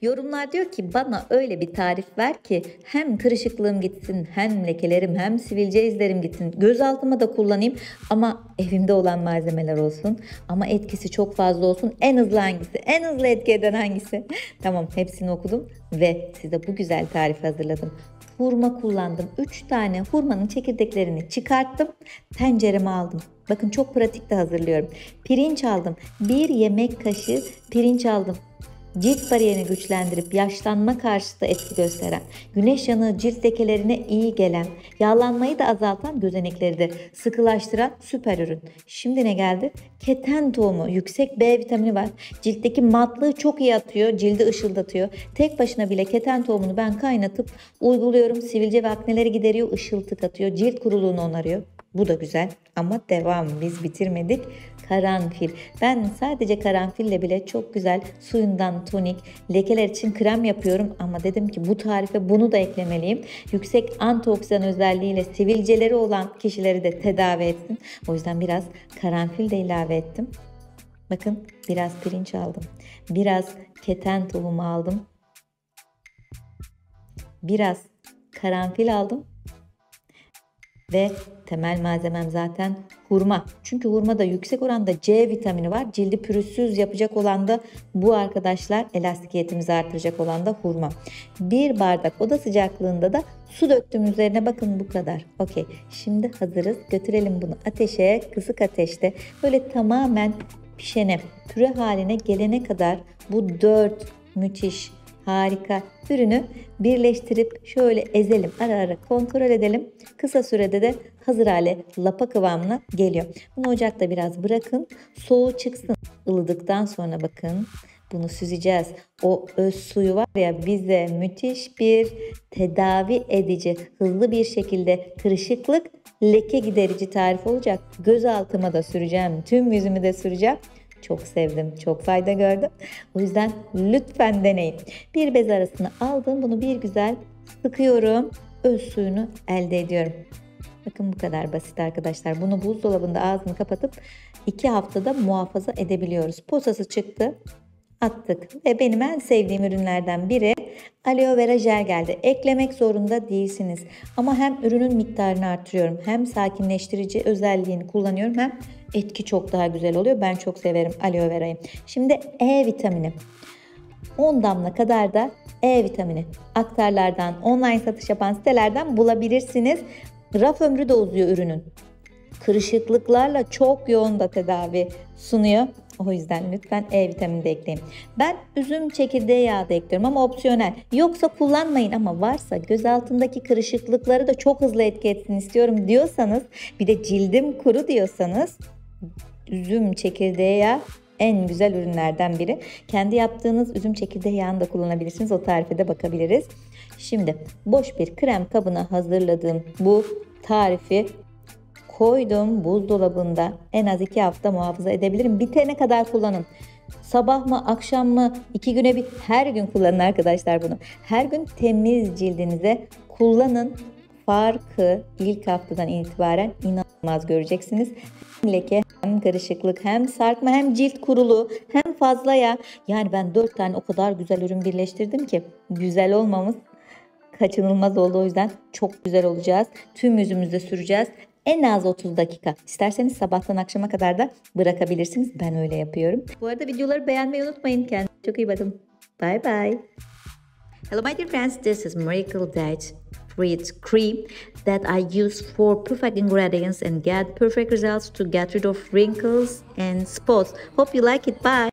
Yorumlar diyor ki bana öyle bir tarif ver ki hem kırışıklığım gitsin, hem lekelerim, hem sivilce izlerim gitsin. Gözaltıma da kullanayım ama evimde olan malzemeler olsun. Ama etkisi çok fazla olsun. En hızlı hangisi? En hızlı etki eden hangisi? Tamam, hepsini okudum ve size bu güzel tarifi hazırladım. Hurma kullandım. 3 tane hurmanın çekirdeklerini çıkarttım. Tencereme aldım. Bakın çok pratikte hazırlıyorum. Pirinç aldım. 1 yemek kaşığı pirinç aldım. Cilt bariyerini güçlendirip yaşlanma karşıtı etki gösteren, güneş yanığı cilt lekelerine iyi gelen, yağlanmayı da azaltan, gözenekleri de sıkılaştıran süper ürün. Şimdi ne geldi? Keten tohumu, yüksek B vitamini var. Ciltteki matlığı çok iyi atıyor, cildi ışıldatıyor. Tek başına bile keten tohumunu ben kaynatıp uyguluyorum. Sivilce ve akneleri gideriyor, ışıltı katıyor, cilt kuruluğunu onarıyor. Bu da güzel ama devam, biz bitirmedik. Karanfil. Ben sadece karanfille bile çok güzel suyundan tonik, lekeler için krem yapıyorum ama dedim ki bu tarife bunu da eklemeliyim. Yüksek antioksidan özelliğiyle sivilceleri olan kişileri de tedavi etsin. O yüzden biraz karanfil de ilave ettim. Bakın, biraz pirinç aldım. Biraz keten tohumu aldım. Biraz karanfil aldım. Ve temel malzemem zaten hurma. Çünkü hurmada yüksek oranda C vitamini var. Cildi pürüzsüz yapacak olan da bu arkadaşlar. Elastikiyetimizi artıracak olan da hurma. 1 bardak oda sıcaklığında da su döktüm üzerine. Bakın bu kadar. Okey. Şimdi hazırız. Götürelim bunu ateşe. Kısık ateşte böyle tamamen pişene, püre haline gelene kadar bu 4 müthiş, harika ürünü birleştirip şöyle ezelim, ara ara kontrol edelim. Kısa sürede de hazır hale, lapa kıvamına geliyor. Bunu ocakta biraz bırakın, soğuğu çıksın. Ilıdıktan sonra bakın bunu süzeceğiz. O öz suyu var ya, bize müthiş bir tedavi edici, hızlı bir şekilde kırışıklık, leke giderici tarif olacak. Göz altıma da süreceğim, tüm yüzümü de süreceğim. Çok sevdim, çok fayda gördüm. O yüzden lütfen deneyin. Bir bez arasına aldım, bunu bir güzel sıkıyorum. Öz suyunu elde ediyorum. Bakın bu kadar basit arkadaşlar. Bunu buzdolabında ağzını kapatıp 2 haftada muhafaza edebiliyoruz. Posası çıktı, attık ve benim en sevdiğim ürünlerden biri aloe vera jel geldi. Eklemek zorunda değilsiniz. Ama hem ürünün miktarını artırıyorum, hem sakinleştirici özelliğini kullanıyorum, hem etki çok daha güzel oluyor. Ben çok severim aloe verayı. Şimdi E vitamini. 10 damla kadar da E vitamini aktarlardan, online satış yapan sitelerden bulabilirsiniz. Raf ömrü de uzuyor ürünün. Kırışıklıklarla çok yoğun da tedavi sunuyor. O yüzden lütfen E vitamini de ekleyin. Ben üzüm çekirdeği yağı da ekliyorum ama opsiyonel. Yoksa kullanmayın, ama varsa göz altındaki kırışıklıkları da çok hızlı etki etsin istiyorum diyorsanız, bir de cildim kuru diyorsanız, üzüm çekirdeği yağı en güzel ürünlerden biri. Kendi yaptığınız üzüm çekirdeği yağını da kullanabilirsiniz. O tarife de bakabiliriz. Şimdi boş bir krem kabına hazırladığım bu tarifi koydum buzdolabında. En az 2 hafta muhafaza edebilirim. Bitene kadar kullanın. Sabah mı, akşam mı, 2 güne bir, her gün kullanın arkadaşlar bunu. Her gün temiz cildinize kullanın. Farkı ilk haftadan itibaren inanılmaz göreceksiniz. Hem leke, hem karışıklık, hem sarkma, hem cilt kuruluğu, hem fazla yağ. Yani ben 4 tane o kadar güzel ürün birleştirdim ki güzel olmamız kaçınılmaz oldu. O yüzden çok güzel olacağız. Tüm yüzümüzde süreceğiz. En az 30 dakika. İsterseniz sabahtan akşama kadar da bırakabilirsiniz. Ben öyle yapıyorum. Bu arada videoları beğenmeyi unutmayın. Kendinize çok iyi bakın. Bye bye. Hello my dear friends. This is Miracle Diet Fruit Cream that I use for perfect ingredients and get perfect results to get rid of wrinkles and spots. Hope you like it. Bye.